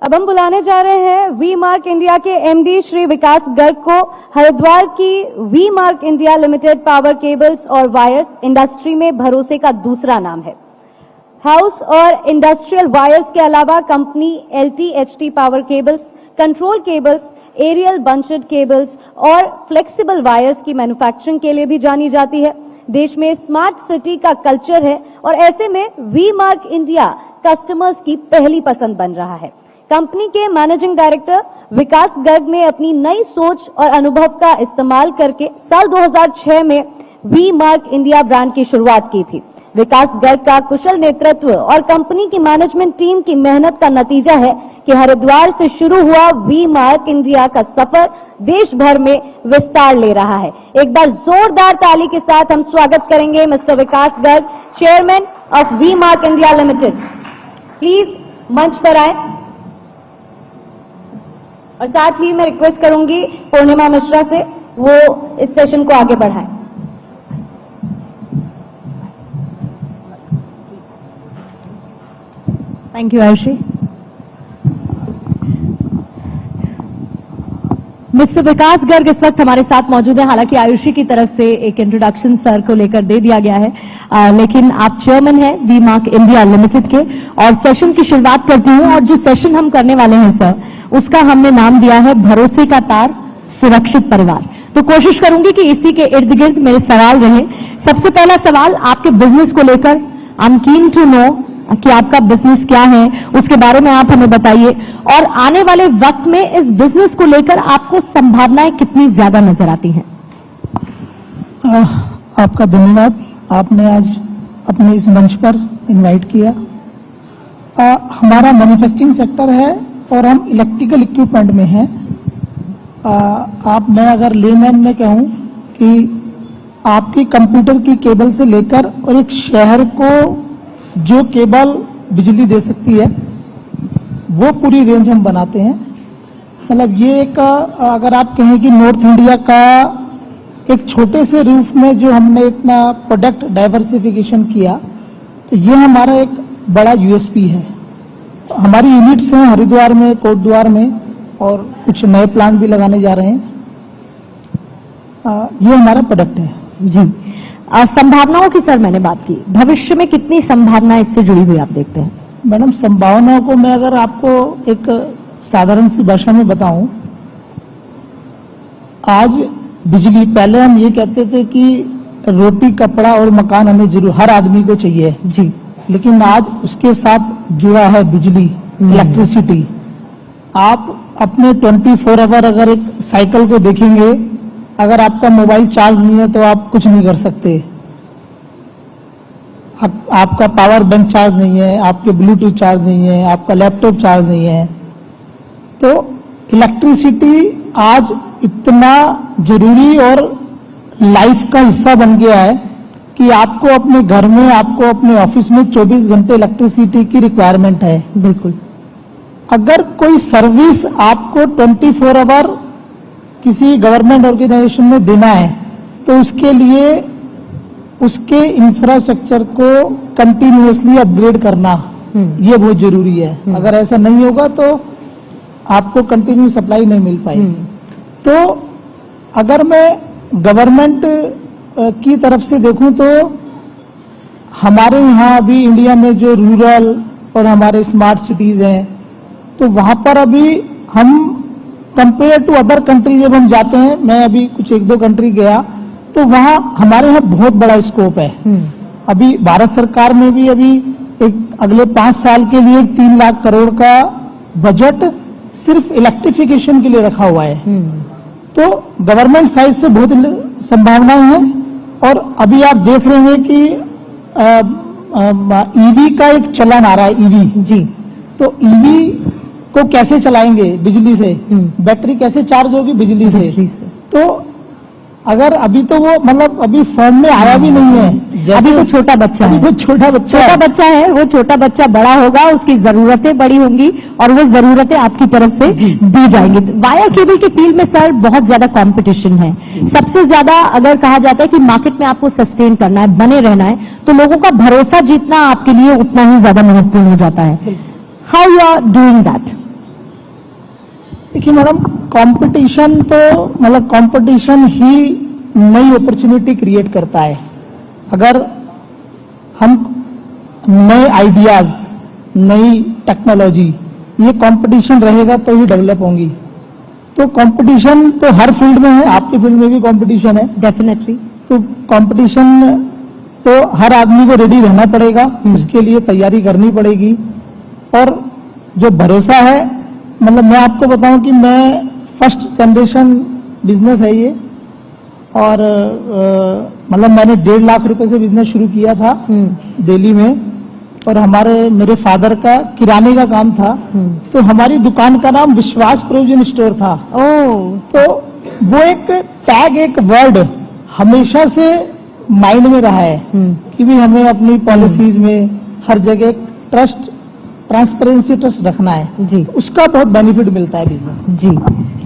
अब हम बुलाने जा रहे हैं वी मार्क इंडिया के एमडी श्री विकास गर्ग को। हरिद्वार की V Marc India limited power cables और वायर्स इंडस्ट्री में भरोसे का दूसरा नाम है। हाउस और इंडस्ट्रियल वायर्स के अलावा company LT-HT power cables, control cables, aerial bunched cables और फ्लेक्सिबल वायर्स की मैन्युफैक्चरिंग के लिए भी जानी जाती है। देश में स्मार्ट सिटी का कल्चर है और ऐसे में वी मार्क इंडिया कस्टमर्स की पहली पसंद बन रहा है। कंपनी के मैनेजिंग डायरेक्टर विकास गर्ग ने अपनी नई सोच और अनुभव का इस्तेमाल करके साल 2006 में वी मार्क इंडिया ब्रांड की शुरुआत की थी। विकास गर्ग का कुशल नेतृत्व और कंपनी की मैनेजमेंट टीम की मेहनत का नतीजा है कि हरिद्वार से शुरू हुआ वी मार्क इंडिया का सफर देश भर में विस्तार ले रहा है। एक बार जोरदार ताली के साथ हम स्वागत करेंगे mister Vikas Garg, chairman of V Marc India limited. Please मंच पर आए और साथ ही मैं रिक्वेस्ट करूंगी पूर्णिमा मिश्रा से वो इस सेशन को आगे बढ़ाएं। Thank you Ayushi. Mister Vikas Garg इस वक्त हमारे साथ मौजूद है। हालांकि आयुषी की तरफ से एक इंट्रोडक्शन सर को लेकर दे दिया गया है, लेकिन आप चेयरमैन हैं वी मार्क इंडिया लिमिटेड के और सेशन की शुरुआत करती हूं। और जो सेशन हम करने वाले हैं सर, उसका हमने नाम दिया है भरोसे का तार सुरक्षित परिवार। तो कोशिश करूंगी कि इसी के इर्द गिर्द मेरे सवाल रहे। सबसे पहला सवाल आपके बिजनेस को लेकर, I am keen to know कि आपका बिजनेस क्या है, उसके बारे में आप हमें बताइए। और आने वाले वक्त में इस बिजनेस को लेकर आपको संभावनाएं कितनी ज्यादा नजर आती हैं? आपका धन्यवाद, आपने आज अपने इस मंच पर इनवाइट किया। हमारा मैन्युफैक्चरिंग सेक्टर है और हम इलेक्ट्रिकल इक्विपमेंट में हैं। मैं अगर लेमैन में कहूं कि आपकी कंप्यूटर की केबल से लेकर और एक शहर को जो केबल बिजली दे सकती है वो पूरी रेंज हम बनाते हैं। मतलब ये एक अगर आप कहें कि नॉर्थ इंडिया का एक छोटे से रूफ में जो हमने इतना प्रोडक्ट डाइवर्सिफिकेशन किया, तो ये हमारा एक बड़ा यूएसपी है। तो हमारी यूनिट्स हैं हरिद्वार में, कोटद्वार में और कुछ नए प्लांट भी लगाने जा रहे हैं। ये हमारा प्रोडक्ट है जी। संभावनाओं की सर मैंने बात की, भविष्य में कितनी संभावना इससे जुड़ी हुई आप देखते हैं? मैडम, संभावनाओं को मैं अगर आपको एक साधारण सी भाषा में बताऊं, आज बिजली, पहले हम ये कहते थे कि रोटी, कपड़ा और मकान हमें जरूर हर आदमी को चाहिए जी, लेकिन आज उसके साथ जुड़ा है बिजली, इलेक्ट्रिसिटी। आप अपने 24 आवर अगर एक साइकिल को देखेंगे, अगर आपका मोबाइल चार्ज नहीं है तो आप कुछ नहीं कर सकते। आपका पावर बैंक चार्ज नहीं है, आपके ब्लूटूथ चार्ज नहीं है, आपका लैपटॉप चार्ज नहीं है। तो इलेक्ट्रिसिटी आज इतना जरूरी और लाइफ का हिस्सा बन गया है कि आपको अपने घर में, आपको अपने ऑफिस में 24 घंटे इलेक्ट्रिसिटी की रिक्वायरमेंट है। बिल्कुल। अगर कोई सर्विस आपको 24 आवर किसी गवर्नमेंट ऑर्गेनाइजेशन में देना है तो उसके लिए उसके इंफ्रास्ट्रक्चर को कंटिन्यूअसली अपग्रेड करना ये बहुत जरूरी है। अगर ऐसा नहीं होगा तो आपको कंटिन्यू सप्लाई नहीं मिल पाएगी। तो अगर मैं गवर्नमेंट की तरफ से देखूं तो हमारे यहाँ अभी इंडिया में जो रूरल और हमारे स्मार्ट सिटीज हैं, तो वहां पर अभी हम कंपेयर टू अदर कंट्री जब हम जाते हैं, मैं अभी कुछ 1-2 कंट्री गया, तो वहां हमारे यहाँ बहुत बड़ा स्कोप है। अभी भारत सरकार में भी अभी एक अगले 5 साल के लिए 3 लाख करोड़ का बजट सिर्फ इलेक्ट्रिफिकेशन के लिए रखा हुआ है। तो गवर्नमेंट साइड से बहुत संभावनाएं हैं। और अभी आप देख रहे हैं कि ईवी का एक चलन आ रहा है, ईवी जी। तो ईवी को कैसे चलाएंगे? बिजली से। बैटरी कैसे चार्ज होगी? बिजली से। तो अगर अभी तो वो मतलब अभी फॉर्म में आया भी नहीं है, अभी तो छोटा बच्चा है, वो छोटा बच्चा है, वो छोटा बच्चा बड़ा होगा, उसकी जरूरतें बड़ी होंगी और वो जरूरतें आपकी तरफ से दी जाएंगी। वायर केबल की फील्ड में सर बहुत ज्यादा कंपटीशन है। सबसे ज्यादा अगर कहा जाता है कि मार्केट में आपको सस्टेन करना है, बने रहना है, तो लोगों का भरोसा जीतना आपके लिए उतना ही ज्यादा महत्वपूर्ण हो जाता है। How you are doing that? देखिए मैडम, कंपटीशन तो मतलब कंपटीशन ही नई अपॉर्चुनिटी क्रिएट करता है। अगर हम नए आइडियाज, नई टेक्नोलॉजी, ये कंपटीशन रहेगा तो ही डेवलप होंगी। तो कंपटीशन तो हर फील्ड में है, आपकी फील्ड में भी कंपटीशन है। डेफिनेटली। तो कंपटीशन तो हर आदमी को रेडी रहना पड़ेगा, उसके लिए तैयारी करनी पड़ेगी। और जो भरोसा है, मतलब मैं आपको बताऊं कि मैं फर्स्ट जनरेशन बिजनेस है ये, और मतलब मैंने 1.5 लाख रुपए से बिजनेस शुरू किया था दिल्ली में, और मेरे फादर का किराने का काम था। तो हमारी दुकान का नाम विश्वास प्रोविजन स्टोर था। तो वो एक टैग, एक वर्ड हमेशा से माइंड में रहा है कि भी हमें अपनी पॉलिसीज में हर जगह ट्रस्ट, ट्रांसपेरेंसी, ट्रस्ट रखना है जी। उसका बहुत बेनिफिट मिलता है बिजनेस जी,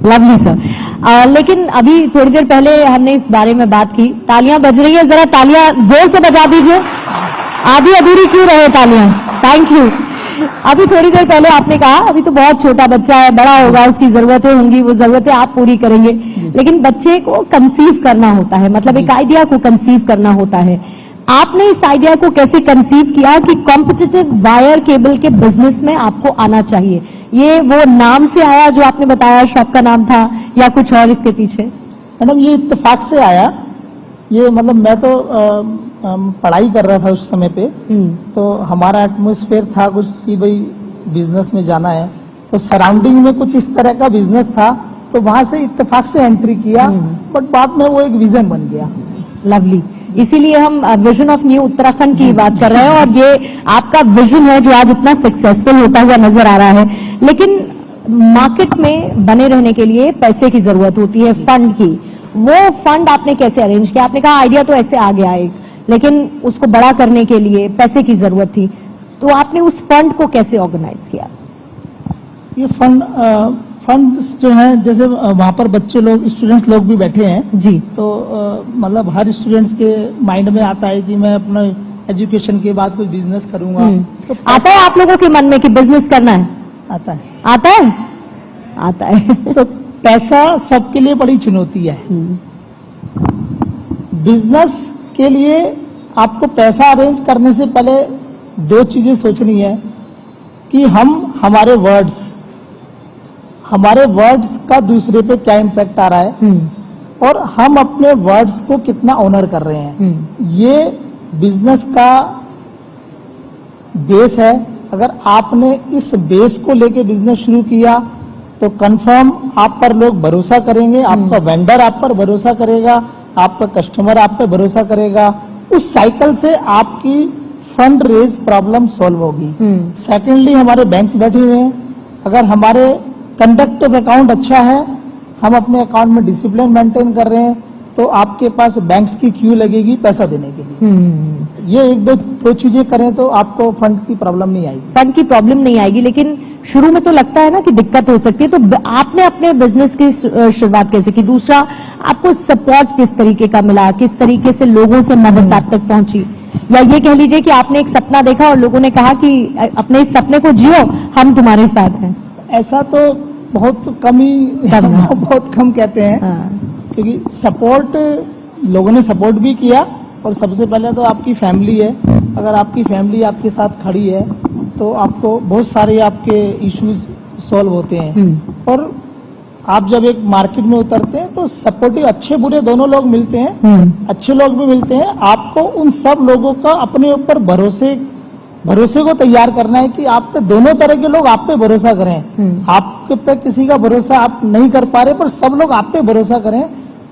लवली सर। लेकिन अभी थोड़ी देर पहले हमने इस बारे में बात की। तालियां बज रही है, जरा तालियां जोर से बजा दीजिए। आधी अधूरी क्यों रहे तालियां? Thank you. अभी थोड़ी देर पहले आपने कहा अभी तो बहुत छोटा बच्चा है, बड़ा होगा, उसकी जरूरतें होंगी, वो जरूरतें आप पूरी करेंगे, लेकिन बच्चे को कंसीव करना होता है, मतलब एक आइडिया को कंसीव करना होता है। आपने इस आइडिया को कैसे कंसीव किया कि कॉम्पिटिटिव वायर केबल के बिजनेस में आपको आना चाहिए? ये वो नाम से आया जो आपने बताया, शॉप का नाम था, या कुछ और इसके पीछे? मैडम ये इत्तेफाक से आया। ये मतलब मैं तो पढ़ाई कर रहा था उस समय पे, तो हमारा एटमॉस्फेयर था कुछ कि भाई बिजनेस में जाना है, तो सराउंडिंग में कुछ इस तरह का बिजनेस था, तो वहां से इत्तेफाक से एंट्री किया, बट बाद में वो एक विजन बन गया। लवली। इसीलिए हम विजन ऑफ न्यू उत्तराखंड की बात कर रहे हैं, और ये आपका विजन है जो आज इतना सक्सेसफुल होता हुआ नजर आ रहा है। लेकिन मार्केट में बने रहने के लिए पैसे की जरूरत होती है, फंड की। वो फंड आपने कैसे अरेंज किया? आपने कहा आइडिया तो ऐसे आ गया एक, लेकिन उसको बड़ा करने के लिए पैसे की जरूरत थी, तो आपने उस फंड को कैसे ऑर्गेनाइज किया? ये फंड्स जो है, जैसे वहां पर बच्चे लोग, स्टूडेंट्स लोग भी बैठे हैं जी। तो मतलब हर स्टूडेंट्स के माइंड में आता है कि मैं अपना एजुकेशन के बाद कुछ बिजनेस करूंगा। तो आता है आप लोगों के मन में कि बिजनेस करना है? आता है। आता है? आता है। तो पैसा सबके लिए बड़ी चुनौती है। बिजनेस के लिए आपको पैसा अरेंज करने से पहले 2 चीजें सोचनी है कि हमारे वर्ड्स का दूसरे पे क्या इम्पैक्ट आ रहा है, और हम अपने वर्ड्स को कितना ऑनर कर रहे हैं। ये बिजनेस का बेस है। अगर आपने इस बेस को लेके बिजनेस शुरू किया तो कंफर्म आप पर लोग भरोसा करेंगे, आपका वेंडर आप पर भरोसा करेगा, आपका कस्टमर आप पे भरोसा करेगा। उस साइकिल से आपकी फंड रेज प्रॉब्लम सॉल्व होगी। सेकेंडली, हमारे बैंक्स बैठे हुए हैं। अगर हमारे कंडक्ट ऑफ अकाउंट अच्छा है, हम अपने अकाउंट में डिसिप्लिन मेंटेन कर रहे हैं, तो आपके पास बैंक्स की क्यू लगेगी पैसा देने के लिए। ये एक दो चीजें करें तो आपको फंड की प्रॉब्लम नहीं आएगी। फंड की प्रॉब्लम नहीं आएगी, लेकिन शुरू में तो लगता है ना कि दिक्कत हो सकती है। तो आपने अपने बिजनेस की शुरुआत कैसे की? दूसरा, आपको सपोर्ट किस तरीके का मिला? किस तरीके से लोगों से मदद आप तक पहुंची? या ये कह लीजिए कि आपने एक सपना देखा और लोगों ने कहा कि अपने इस सपने को जियो, हम तुम्हारे साथ हैं? ऐसा तो बहुत कम ही बहुत कम कहते हैं। क्योंकि सपोर्ट, लोगों ने सपोर्ट भी किया, और सबसे पहले तो आपकी फैमिली है। अगर आपकी फैमिली आपके साथ खड़ी है तो आपको बहुत सारे आपके इश्यूज सॉल्व होते हैं। और आप जब एक मार्केट में उतरते हैं तो सपोर्टिव, अच्छे बुरे दोनों लोग मिलते हैं। अच्छे लोग भी मिलते हैं। आपको उन सब लोगों का अपने ऊपर भरोसे को तैयार करना है कि आप पे दोनों तरह के लोग आप पे भरोसा करें। आपके पे किसी का भरोसा आप नहीं कर पा रहे, पर सब लोग आप पे भरोसा करें।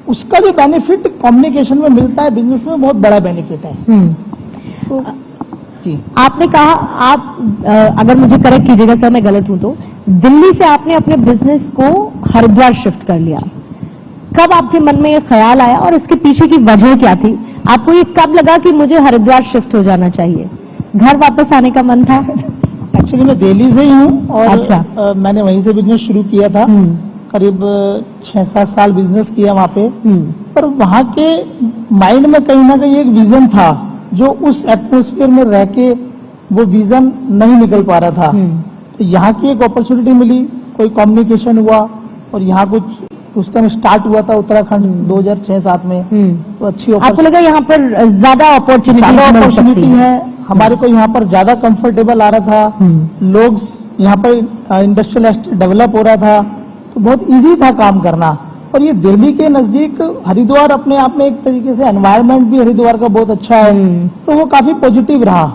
उसका जो बेनिफिट कम्युनिकेशन में मिलता है, बिजनेस में बहुत बड़ा बेनिफिट है। तो, जी। आपने कहा, आप अगर मुझे करेक्ट कीजिएगा सर, मैं गलत हूं तो, दिल्ली से आपने अपने बिजनेस को हरिद्वार शिफ्ट कर लिया। कब आपके मन में ये ख्याल आया और इसके पीछे की वजह क्या थी? आपको ये कब लगा कि मुझे हरिद्वार शिफ्ट हो जाना चाहिए? घर वापस आने का मन था? एक्चुअली मैं दिल्ली से ही हूँ, और अच्छा। मैंने वहीं से बिजनेस शुरू किया था। करीब 6-7 साल बिजनेस किया वहाँ पे। पर वहाँ के माइंड में कहीं ना कहीं एक विजन था, जो उस एटमॉस्फेयर में रह के वो विजन नहीं निकल पा रहा था। तो यहाँ की एक अपॉर्चुनिटी मिली, कोई कम्युनिकेशन हुआ, और यहाँ कुछ उस टाइम स्टार्ट हुआ था उत्तराखंड 2006-7 में, तो अच्छी आपको लगा यहाँ पर ज्यादा अपॉर्चुनिटी है, हमारे को यहाँ पर ज्यादा कंफर्टेबल आ रहा था, लोग यहाँ पर इंडस्ट्रियल एस्टेट डेवलप हो रहा था, तो बहुत इजी था काम करना। और ये दिल्ली के नजदीक हरिद्वार अपने आप में एक तरीके से एनवायरनमेंट भी हरिद्वार का बहुत अच्छा है, तो वो काफी पॉजिटिव रहा।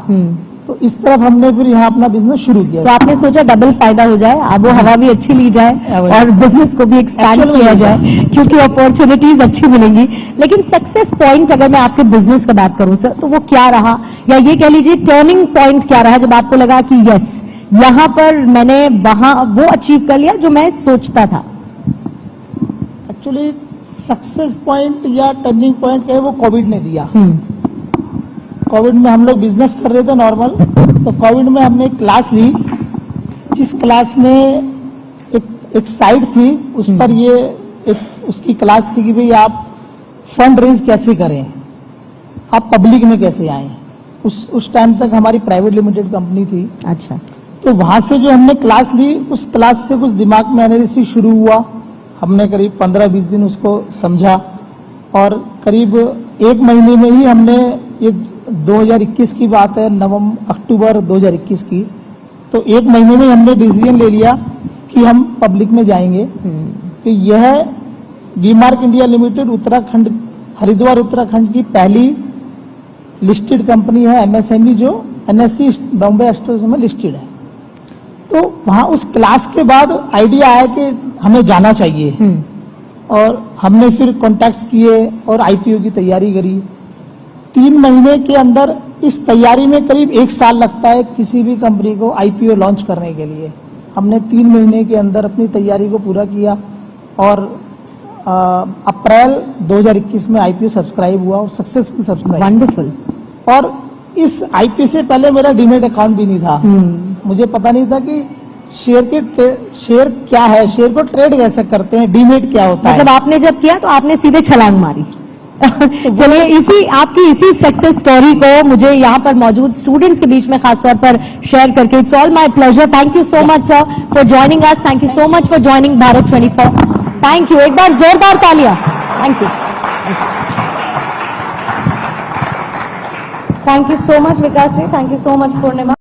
तो इस तरफ हमने फिर यहाँ अपना बिजनेस शुरू किया। तो आपने सोचा डबल फायदा हो जाए, आबो हवा भी अच्छी ली जाए और बिजनेस को भी एक्सपैंड किया जाए, क्योंकि अपॉर्चुनिटीज अच्छी मिलेंगी। लेकिन सक्सेस पॉइंट अगर मैं आपके बिजनेस का बात करूं सर, तो वो क्या रहा, या ये कह लीजिए टर्निंग पॉइंट क्या रहा जब आपको लगा कि यस यहाँ पर मैंने वहां वो अचीव कर लिया जो मैं सोचता था? एक्चुअली सक्सेस पॉइंट या टर्निंग पॉइंट क्या है, वो कोविड ने दिया। कोविड में हम लोग बिजनेस कर रहे थे नॉर्मल, तो कोविड में हमने एक क्लास ली, जिस क्लास में एक साइट थी, उस पर ये एक उसकी क्लास थी कि भाई आप फंड रेज कैसे करें, आप पब्लिक में कैसे आए। उस टाइम तक हमारी प्राइवेट लिमिटेड कंपनी थी। अच्छा। तो वहां से जो हमने क्लास ली, उस क्लास से कुछ दिमाग में एनालिसिस शुरू हुआ। हमने करीब 15-20 दिन उसको समझा और करीब 1 महीने में ही हमने, ये 2021 की बात है, अक्टूबर 2021 की, तो 1 महीने में हमने डिसीजन ले लिया कि हम पब्लिक में जाएंगे। तो यह V Marc India limited Uttarakhand, Haridwar Uttarakhand की पहली लिस्टेड कंपनी है एमएसएमई, जो एनएससी बॉम्बे स्टॉक में लिस्टेड है। तो वहां उस क्लास के बाद आइडिया आया कि हमें जाना चाहिए, और हमने फिर कॉन्टैक्ट्स किए और आईपीओ की तैयारी करी। 3 महीने के अंदर, इस तैयारी में करीब 1 साल लगता है किसी भी कंपनी को आईपीओ लॉन्च करने के लिए। हमने 3 महीने के अंदर अपनी तैयारी को पूरा किया और अप्रैल 2021 में आईपीओ सब्सक्राइब हुआ और सक्सेसफुल सब्सक्राइब। वंडरफुल। और इस आईपीओ से पहले मेरा डीमेट अकाउंट भी नहीं था। मुझे पता नहीं था कि शेयर क्या है, शेयर को ट्रेड कैसे करते हैं, डीमेट क्या होता है। मतलब आपने जब किया तो आपने सीधे छलांग मारी। चलिए इसी सक्सेस स्टोरी को मुझे यहाँ पर मौजूद स्टूडेंट्स के बीच में खासतौर पर शेयर करके, it's all my pleasure. Thank you so much sir for joining us, thank you so much for joining Bharat 24। Thank you, एक बार जोरदार तालियां। Thank you, thank you so much Vikas ji, thank you so much Purnima.